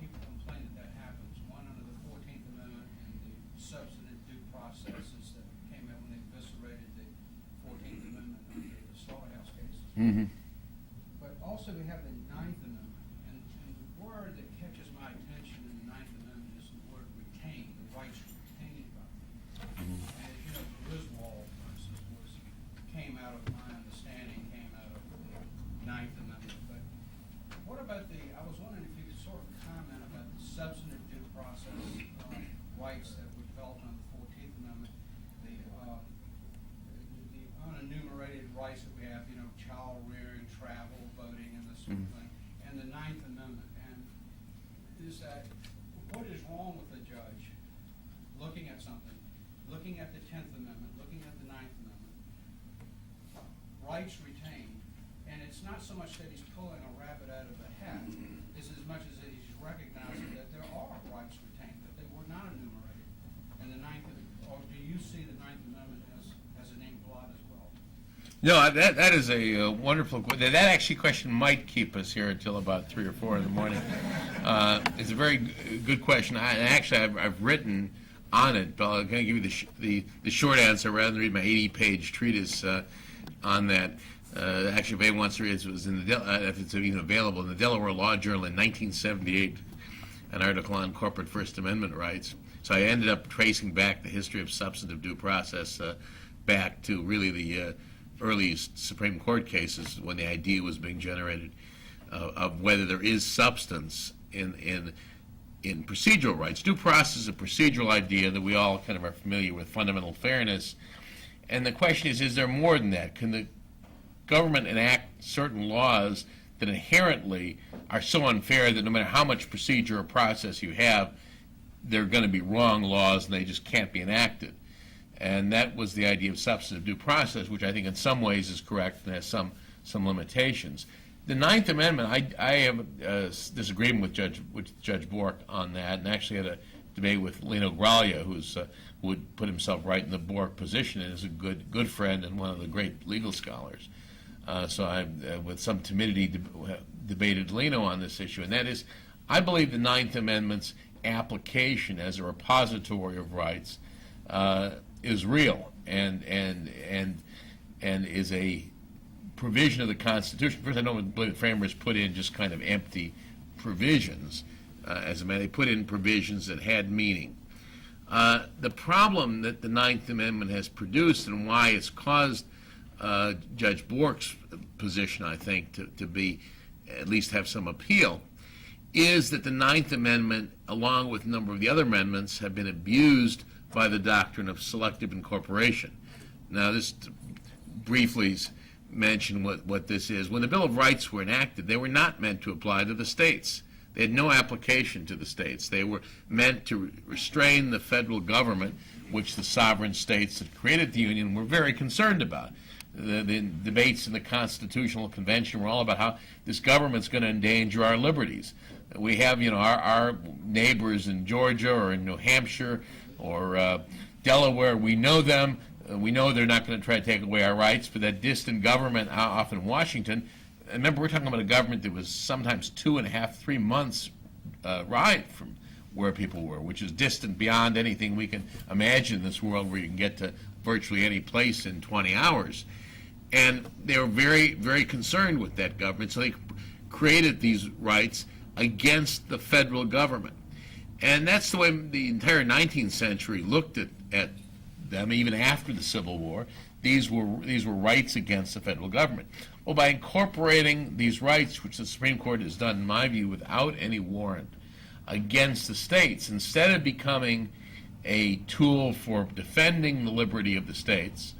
people complain that happens. One under the 14th Amendment and the substantive due processes that came out when they eviscerated the 14th Amendment under the slaughterhouse cases. Mm-hmm. But also we have the Ninth Amendment, and the word that catches my attention in the Ninth Amendment is the word retain, the rights retained by them. And as you know, Griswold, for instance, came out of my understanding, came out of the Ninth Amendment. But what about I was wondering if you could sort of comment about the substantive due process rights that were developed under the 14th Amendment, the unenumerated rights that we have, child rearing, so much that he's pulling a rabbit out of the hat, is as much as that he's recognizing that there are rights retained, that they were not enumerated. And the Ninth, or do you see the Ninth Amendment as an ink blot as well? No, that is a wonderful question. That actually question might keep us here until about 3 or 4 in the morning. It's a very good question. I've written on it, but I'm going to give you the short answer rather than read my 80-page treatise on that. Actually, if anyone wants to read it, was in the if it's even available in the Delaware Law Journal in 1978, an article on corporate First Amendment rights. So I ended up tracing back the history of substantive due process back to really the earliest Supreme Court cases when the idea was being generated of whether there is substance in procedural rights. Due process is a procedural idea that we all kind of are familiar with, fundamental fairness. And the question is there more than that? Can the government enact certain laws that inherently are so unfair that no matter how much procedure or process you have, they're going to be wrong laws and they just can't be enacted? And that was the idea of substantive due process, which I think in some ways is correct and has some limitations. The Ninth Amendment, I have a disagreement with Judge Bork on that, and actually had a debate with Lino Graglia, who would put himself right in the Bork position and is a good friend and one of the great legal scholars. So I, with some timidity, debated Lino on this issue, and that is, I believe the Ninth Amendment's application as a repository of rights is real and is a provision of the Constitution. First, I don't believe the framers put in just kind of empty provisions. As a matter, they put in provisions that had meaning. The problem that the Ninth Amendment has produced and why it's caused Judge Bork's position, I think, to be at least have some appeal, is that the Ninth Amendment, along with a number of the other amendments, have been abused by the doctrine of selective incorporation. Now, this briefly mention what this is. When the Bill of Rights were enacted, they were not meant to apply to the states. They had no application to the states. They were meant to restrain the federal government, which the sovereign states that created the Union were very concerned about. The debates in the Constitutional Convention were all about how this government's going to endanger our liberties. We have, our neighbors in Georgia or in New Hampshire or Delaware. We know them. We know they're not going to try to take away our rights, but that distant government, often Washington, remember we're talking about a government that was sometimes 2.5, 3 months ride from where people were, which is distant beyond anything we can imagine in this world where you can get to virtually any place in 20 hours. And they were very, very concerned with that government, so they created these rights against the federal government. And that's the way the entire 19th century looked at them, even after the Civil War. These were rights against the federal government. Well, by incorporating these rights, which the Supreme Court has done, in my view, without any warrant, against the states, instead of becoming a tool for defending the liberty of the states,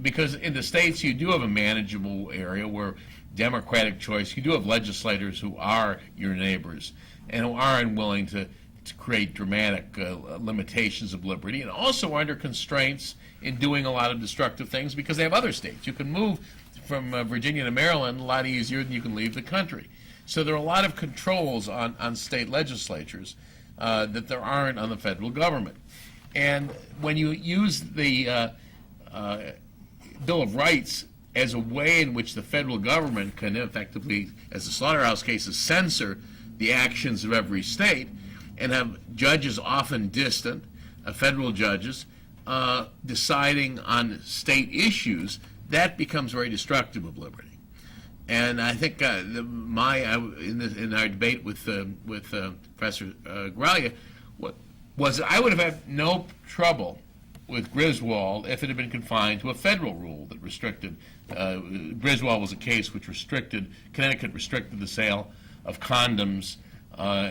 because in the states you do have a manageable area where democratic choice, you do have legislators who are your neighbors and who are unwilling to create dramatic limitations of liberty, and also are under constraints in doing a lot of destructive things because they have other states. You can move from Virginia to Maryland a lot easier than you can leave the country. So there are a lot of controls on state legislatures that there aren't on the federal government. And when you use the Bill of Rights as a way in which the federal government can effectively, as the slaughterhouse cases, censor the actions of every state, and have judges often distant, federal judges, deciding on state issues, that becomes very destructive of liberty. And I think in our debate with Professor Graglia was I would have had no trouble with Griswold if it had been confined to a federal rule that restricted. Griswold was a case which Connecticut restricted the sale of condoms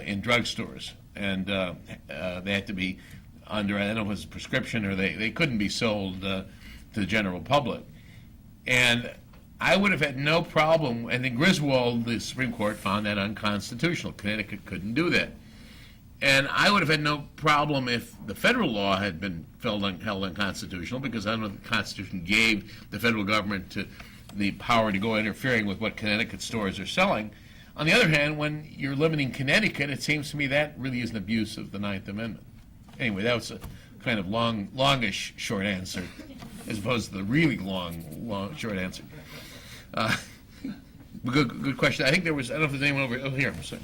in drugstores, and they had to be under, I don't know if it was a prescription or they couldn't be sold to the general public. And I would have had no problem, and in Griswold, the Supreme Court found that unconstitutional. Connecticut couldn't do that. And I would have had no problem if the federal law had been held unconstitutional, because I don't know if the Constitution gave the federal government the power to go interfering with what Connecticut stores are selling. On the other hand, when you're limiting Connecticut, it seems to me that really is an abuse of the Ninth Amendment. Anyway, that was a kind of longish short answer, as opposed to the really long short answer. Good question. I think there was, I don't know if there's anyone over here. I'm sorry.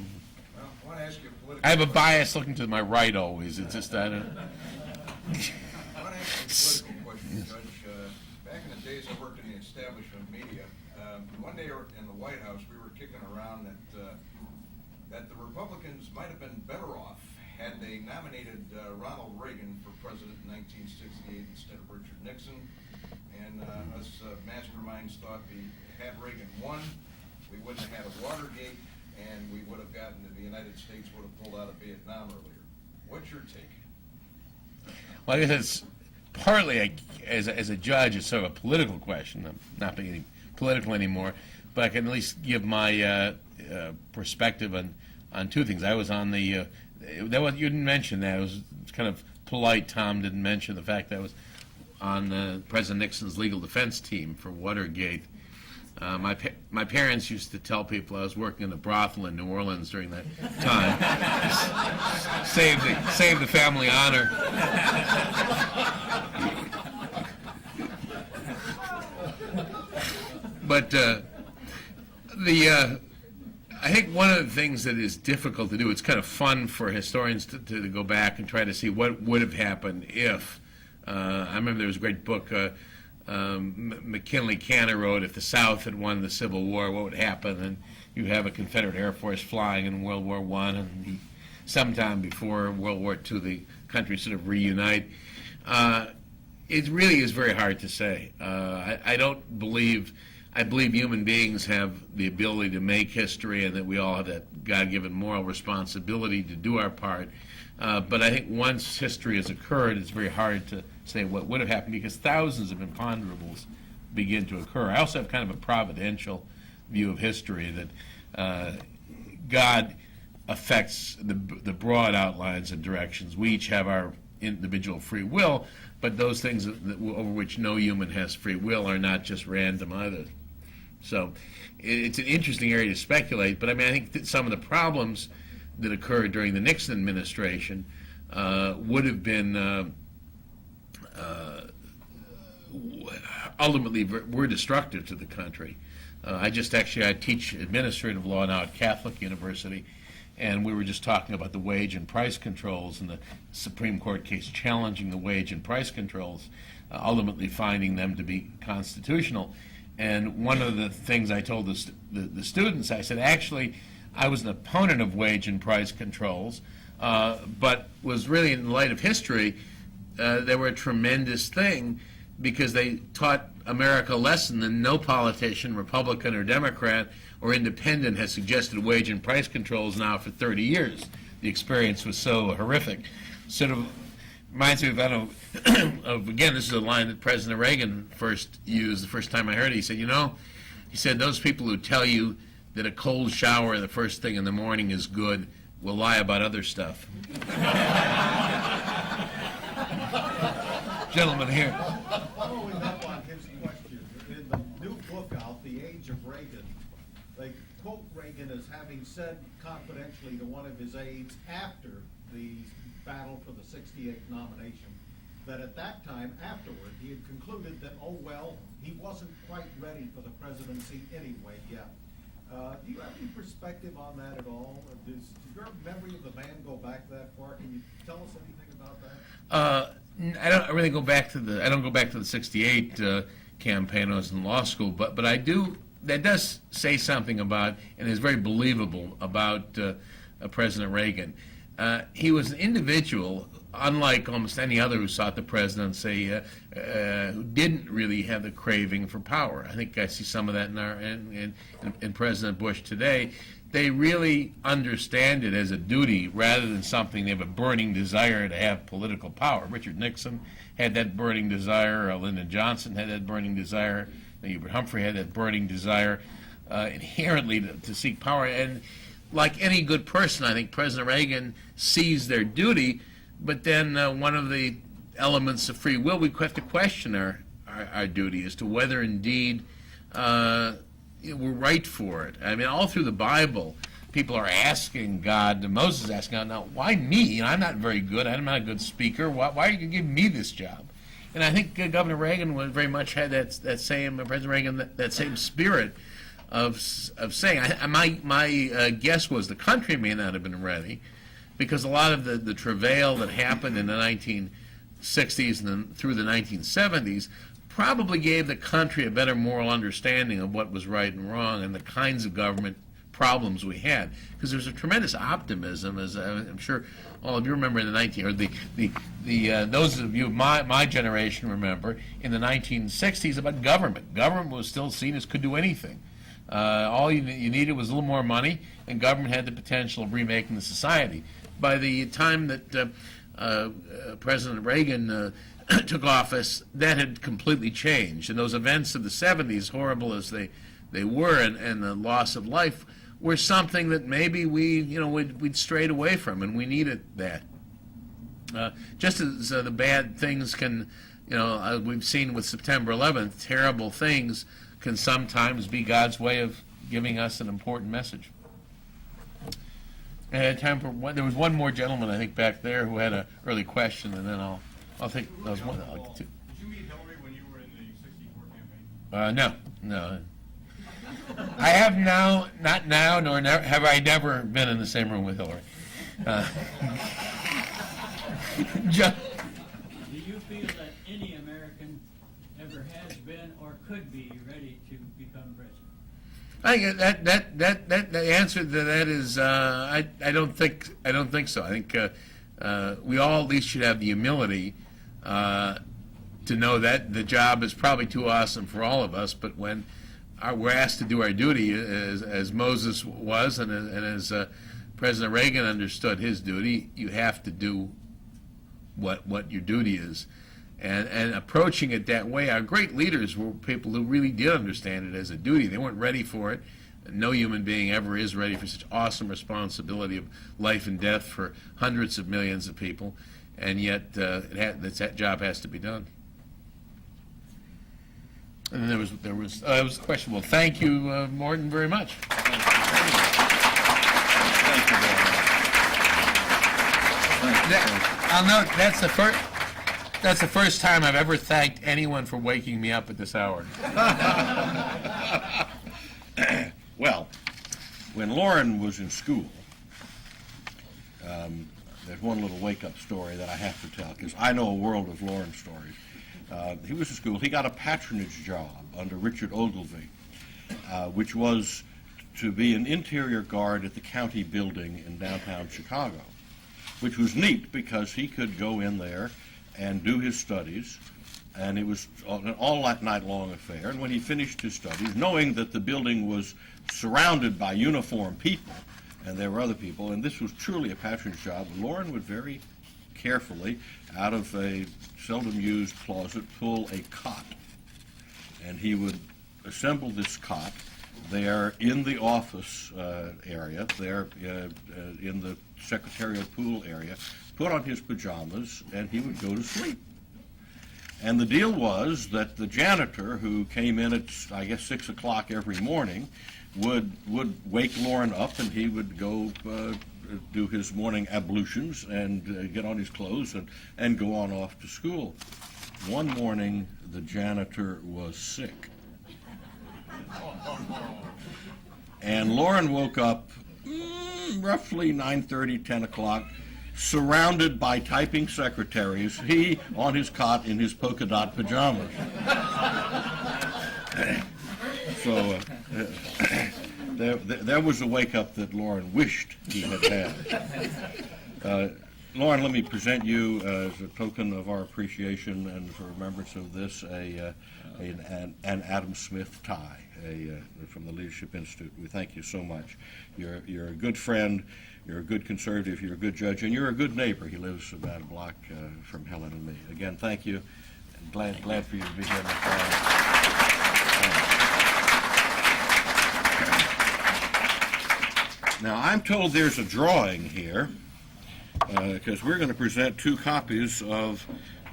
Well, I want to ask you a political I have a bias looking to my right always. It's just, I don't. I want to ask you a political question, Judge. Back in the days I worked in the establishment media, one day in the White House we were kicking around that the Republicans might have been better off had they nominated Ronald Reagan for president in 1968 instead of Richard Nixon. And us masterminds thought had Reagan won, we wouldn't have had a Watergate, and we would have gotten the United States would have pulled out of Vietnam earlier. What's your take? Well, I guess it's partly, as a judge, it's sort of a political question. I'm not being political anymore, but I can at least give my perspective on two things. I was on the, you didn't mention that. It was kind of polite. Tom didn't mention the fact that I was on President Nixon's legal defense team for Watergate. My parents used to tell people I was working in a brothel in New Orleans during that time. Save the family honor. But I think one of the things that is difficult to do, it's kind of fun for historians to go back and try to see what would have happened if. I remember there was a great book McKinley Canner wrote, if the South had won the Civil War, what would happen? And you have a Confederate Air Force flying in World War I, and sometime before World War II, the country sort of reunite. It really is very hard to say. I believe human beings have the ability to make history, and that we all have that God-given moral responsibility to do our part. But I think once history has occurred, it's very hard to say what would have happened, because thousands of imponderables begin to occur. I also have kind of a providential view of history, that God affects the broad outlines and directions. We each have our individual free will, but those things over which no human has free will are not just random either. So it's an interesting area to speculate, but I mean, I think that some of the problems that occurred during the Nixon administration would have been ultimately were destructive to the country. I teach administrative law now at Catholic University, and we were just talking about the wage and price controls and the Supreme Court case challenging the wage and price controls, ultimately finding them to be constitutional. And one of the things I told the students, I said, actually, I was an opponent of wage and price controls, but was really, in light of history, they were a tremendous thing, because they taught America a lesson that no politician, Republican or Democrat or independent, has suggested wage and price controls now for 30 years. The experience was so horrific. Sort of reminds me of again, this is a line that President Reagan first used the first time I heard it. He said, he said, those people who tell you that a cold shower the first thing in the morning is good will lie about other stuff. Gentlemen here. Following up on his question, in the new book out, The Age of Reagan, they quote Reagan as having said confidentially to one of his aides after the battle for the 68th nomination, that at that time, afterward, he had concluded that, oh well, he wasn't quite ready for the presidency anyway yet. Do you have any perspective on that at all? Does your memory of the man go back that far? Can you tell us anything about that? I don't really go back to the. I don't go back to the '68 campaign. I was in law school, but I do. That does say something about, and is very believable about President Reagan. He was an individual, unlike almost any other who sought the presidency, who didn't really have the craving for power. I think I see some of that in President Bush today. They really understand it as a duty rather than something. They have a burning desire to have political power. Richard Nixon had that burning desire. Lyndon Johnson had that burning desire. Hubert Humphrey had that burning desire inherently to seek power. And like any good person, I think President Reagan sees their duty, but then one of the elements of free will, we have to question our duty as to whether indeed we're right for it. I mean, all through the Bible, people are asking God, Moses is asking God, now, why me? You know, I'm not very good. I'm not a good speaker. Why are you giving me this job? And I think Governor Reagan was very much had that same, President Reagan, that same spirit of saying, my guess was the country may not have been ready, because a lot of the travail that happened in the 1960s and then through the 1970s probably gave the country a better moral understanding of what was right and wrong and the kinds of government problems we had. Because there's a tremendous optimism, as I'm sure all of you remember in the those of you of my generation remember, in the 1960s about government. Government was still seen as could do anything. All you needed was a little more money, and government had the potential of remaking the society. By the time that President Reagan took office, that had completely changed. And those events of the 70s, horrible as they were, and the loss of life, were something that maybe we'd strayed away from, and we needed that. Just as the bad things can, we've seen with September 11th, terrible things can sometimes be God's way of giving us an important message. I had time for one. There was one more gentleman, I think, back there who had an early question, and then I'll think that was one. Did you meet Hillary when you were in the 64 campaign? No. I have now, not now, nor have I never been in the same room with Hillary. Do you feel that any American ever has been or could be ready to become president? I think the answer to that is I don't think so. I think we all at least should have the humility to know that the job is probably too awesome for all of us. But when we're asked to do our duty, as Moses was, and as President Reagan understood his duty, you have to do what your duty is. And approaching it that way, our great leaders were people who really did understand it as a duty. They weren't ready for it. No human being ever is ready for such awesome responsibility of life and death for hundreds of millions of people, and yet that job has to be done. And then there was a question. Well, thank you, Morton, very much. Thank you very much. I'll note that's the first time I've ever thanked anyone for waking me up at this hour. Well, when Lauren was in school, there's one little wake-up story that I have to tell, because I know a world of Lauren stories. He was in school. He got a patronage job under Richard Ogilvie, which was to be an interior guard at the county building in downtown Chicago, which was neat because he could go in there and do his studies, and it was an all-night-long affair. And when he finished his studies, knowing that the building was surrounded by uniformed people, and there were other people, and this was truly a patronage job, Lauren would very carefully, out of a seldom-used closet, pull a cot, and he would assemble this cot there in the office area, there in the secretarial pool area, put on his pajamas, and he would go to sleep. And the deal was that the janitor, who came in at, I guess, 6 o'clock every morning, would wake Lauren up, and he would go do his morning ablutions and get on his clothes and go on off to school. One morning, the janitor was sick. And Lauren woke up roughly 9:30, 10 o'clock, surrounded by typing secretaries, he on his cot in his polka dot pajamas. So there was a wake-up that Lauren wished he had had. Lauren, let me present you as a token of our appreciation and for remembrance of this an Adam Smith tie from the Leadership Institute. We thank you so much. You're a good friend, you're a good conservative, you're a good judge, and you're a good neighbor. He lives about a block from Helen and me. Again, thank you. And glad for you to be here. Now, I'm told there's a drawing here, because we're going to present 2 copies of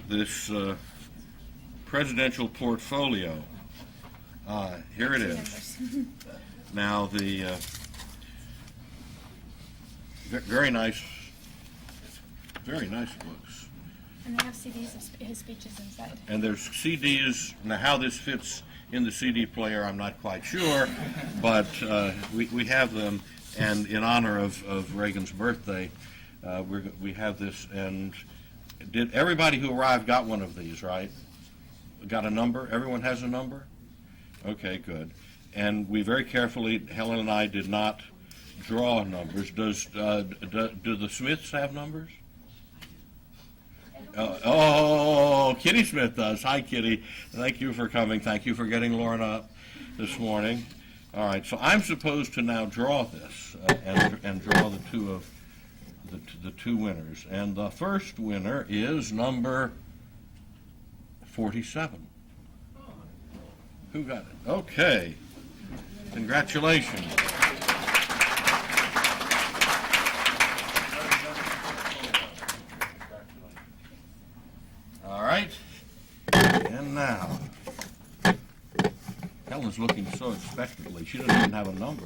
this presidential portfolio. Here it is. Now, the very nice books. And they have CDs of his speeches inside. And there's CDs. Now, how this fits in the CD player, I'm not quite sure, but we have them. And in honor of Reagan's birthday, we have this. And did everybody who arrived got one of these, right? Got a number? Everyone has a number? Okay, good. And we very carefully, Helen and I, did not draw numbers. Do the Smiths have numbers? Kitty Smith does. Hi, Kitty. Thank you for coming. Thank you for getting Lauren up this morning. All right, so I'm supposed to now draw this and draw the two winners. And the first winner is number 47. Who got it? Okay. Congratulations. All right. And now, Helen's looking so expectantly. She doesn't even have a number.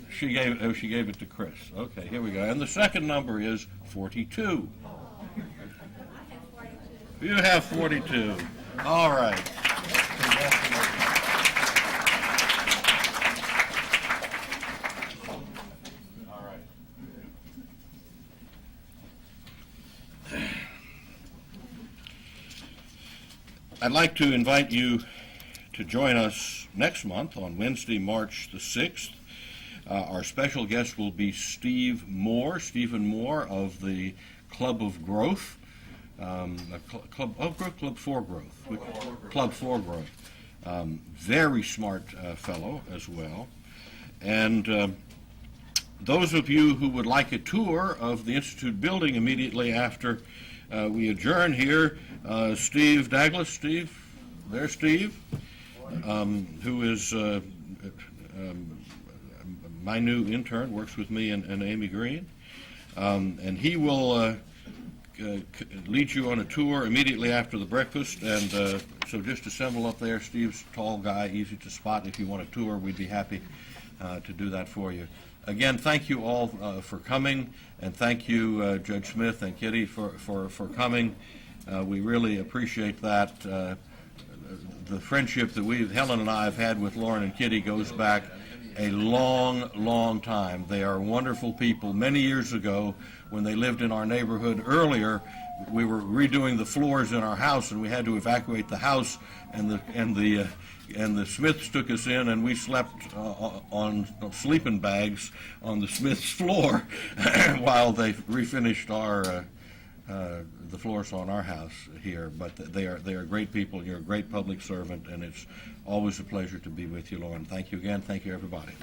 She gave it to Chris. Okay, here we go. And the second number is 42. You have 42. All right. All right. I'd like to invite you to join us next month on Wednesday, March the 6th. Our special guest will be Stephen Moore of the Club of Growth. Club for Growth. Very smart fellow as well. And those of you who would like a tour of the Institute building immediately after we adjourn here, Steve Douglas, there's Steve, who is my new intern, works with me and Amy Green, and he will lead you on a tour immediately after the breakfast. And so just assemble up there. Steve's a tall guy, easy to spot. If you want a tour, we'd be happy to do that for you. Again, thank you all for coming, and thank you, Judge Smith and Kitty, for coming. We really appreciate that. The friendship that Helen and I have had with Lauren and Kitty goes back a long, long time. They are wonderful people. Many years ago, when they lived in our neighborhood earlier, we were redoing the floors in our house, and we had to evacuate the house, and the Smiths took us in, and we slept on sleeping bags on the Smiths' floor while they refinished the floors on our house here. But they are great people. You're a great public servant, and it's always a pleasure to be with you, Lauren. Thank you again. Thank you, everybody.